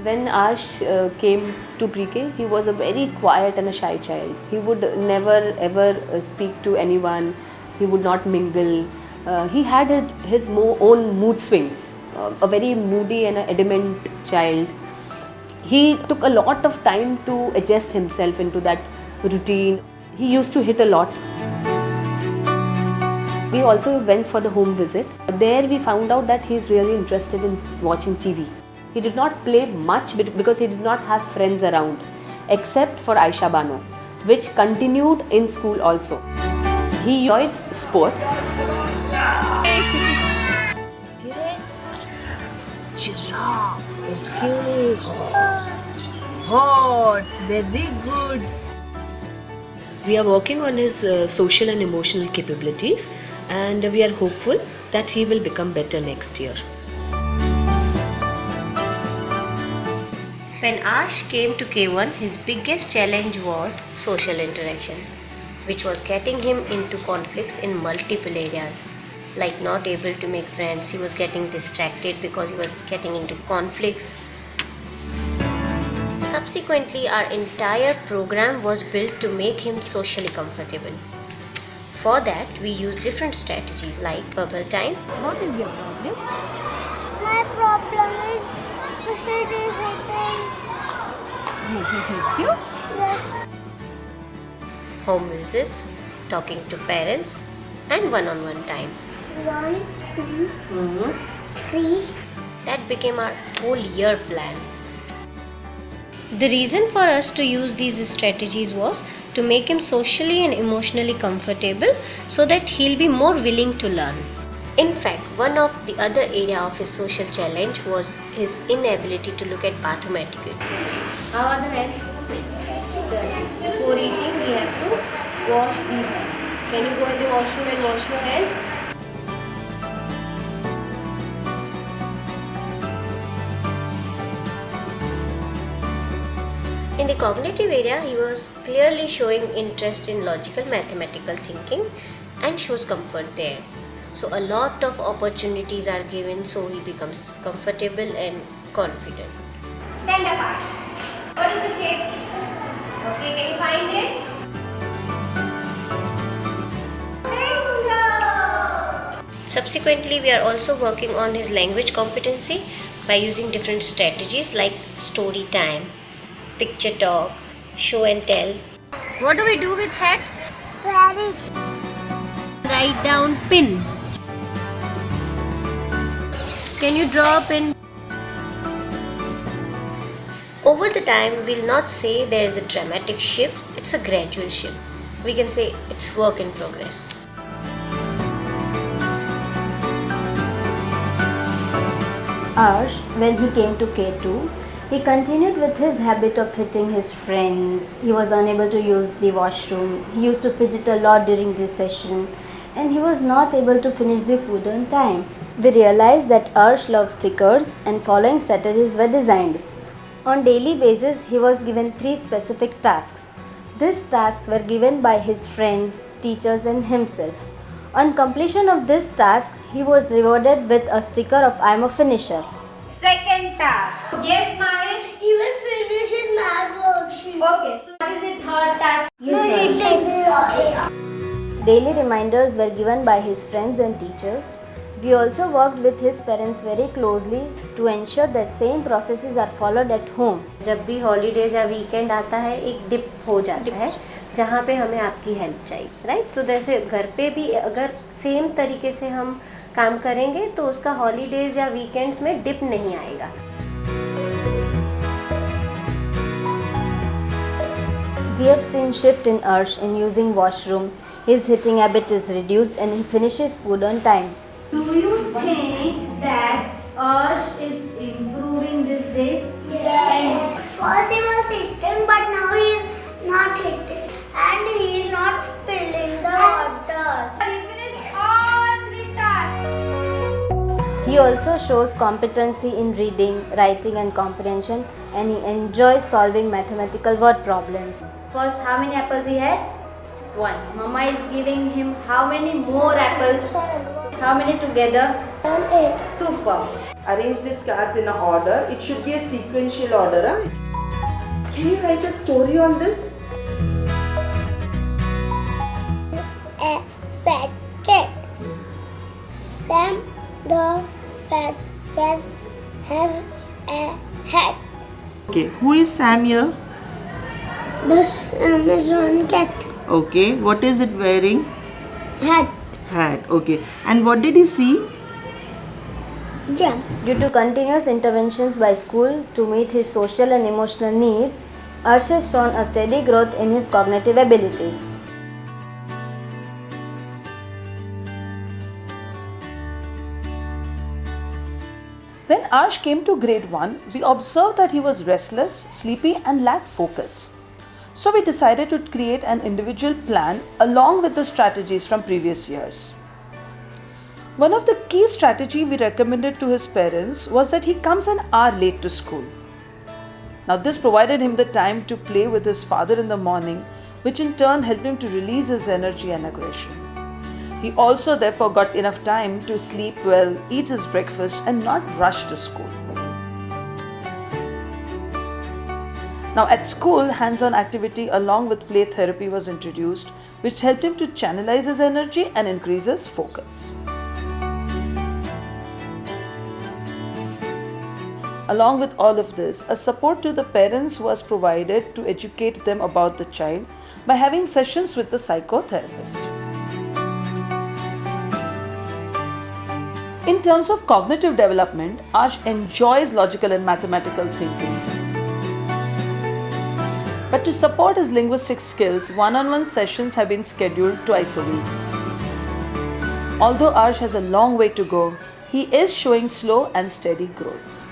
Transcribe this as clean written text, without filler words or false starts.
When Arsh came to pre-K, he was a very quiet and a shy child. He would never ever speak to anyone. He would not mingle. He had his own mood swings. A very moody and adamant child. He took a lot of time to adjust himself into that routine. He used to hit a lot. We also went for the home visit. There we found out that he is really interested in watching TV. He did not play much because he did not have friends around, except for Aisha Bano, which continued in school also. He enjoyed sports. Giraffe. Okay. Horse. Very good. We are working on his social and emotional capabilities, and we are hopeful that he will become better next year. When Arsh came to K1, his biggest challenge was social interaction, which was getting him into conflicts in multiple areas, like not able to make friends. He was getting distracted because he was getting into conflicts. Subsequently, our entire program was built to make him socially comfortable. For that, we used different strategies like bubble time. What is your problem? My problem is Nishit is hitting. Nishit hits you? Yes. Home visits, talking to parents, and one-on-one time. 1, 2, 3. That became our whole year plan. The reason for us to use these strategies was to make him socially and emotionally comfortable so that he'll be more willing to learn. In fact, one of the other area of his social challenge was his inability to look at bathroom etiquette. How are the hands? Before eating, we have to wash these hands. Can you go in the washroom and wash your hands? In the cognitive area, he was clearly showing interest in logical mathematical thinking and shows comfort there. So a lot of opportunities are given so he becomes comfortable and confident. Stand up, Ash. What is the shape? Okay, can you find it? Subsequently, we are also working on his language competency by using different strategies like story time, picture talk, show and tell. What do we do with hat? Paris. Write down pin. Can you draw a pin? Over the time, we'll not say there is a dramatic shift, it's a gradual shift. We can say it's work in progress. Arsh, when he came to K2, he continued with his habit of hitting his friends. He was unable to use the washroom. He used to fidget a lot during this session, and he was not able to finish the food on time. We realized that Arsh loved stickers, and following strategies were designed. On daily basis, he was given 3 specific tasks. These tasks were given by his friends, teachers, and himself. On completion of this task, he was rewarded with a sticker of "I am a finisher." Second task. Yes, Mahesh? He will finish his math worksheet. Okay, so what is the third task? Yes, Daily reminders were given by his friends and teachers. We also worked with his parents very closely to ensure that same processes are followed at home. जब भी holidays या weekend आता है एक dip हो जाता है जहाँ पे हमें आपकी हेल्प चाहिए, राइट? तो जैसे घर पे भी अगर सेम तरीके से हम काम करेंगे तो उसका हॉलीडेज या वीकेंड्स में डिप नहीं आएगा. We have seen shift in Arsh in using washroom. His hitting habit is reduced and he finishes food on time. Do you think that Arsh is improving these days? Yes. First he was hitting, but now he is not hitting. And he is not spilling the water. He finished all 3 tasks. He also shows competency in reading, writing and comprehension, and he enjoys solving mathematical word problems. First, how many apples he had? 1. Mama is giving him how many more apples? How many together? 8. Super. Arrange these cards in a order. It should be a sequential order. Huh? Can you write a story on this? A fat cat. Sam the fat cat has a hat. Okay, who is Sam here? The Sam is one cat. Okay, what is it wearing? Hat. Hat. Okay, and what did he see? Jump. Due to continuous interventions by school to meet his social and emotional needs, Arsh has shown a steady growth in his cognitive abilities. When Arsh came to grade 1, we observed that he was restless, sleepy and lacked focus. So we decided to create an individual plan along with the strategies from previous years. One of the key strategies we recommended to his parents was that he comes an hour late to school. Now this provided him the time to play with his father in the morning, which in turn helped him to release his energy and aggression. He also therefore got enough time to sleep well, eat his breakfast and not rush to school. Now at school, hands-on activity along with play therapy was introduced, which helped him to channelize his energy and increase his focus. Along with all of this, a support to the parents was provided to educate them about the child by having sessions with the psychotherapist. In terms of cognitive development, Arsh enjoys logical and mathematical thinking. But to support his linguistic skills, one-on-one sessions have been scheduled twice a week. Although Arsh has a long way to go, he is showing slow and steady growth.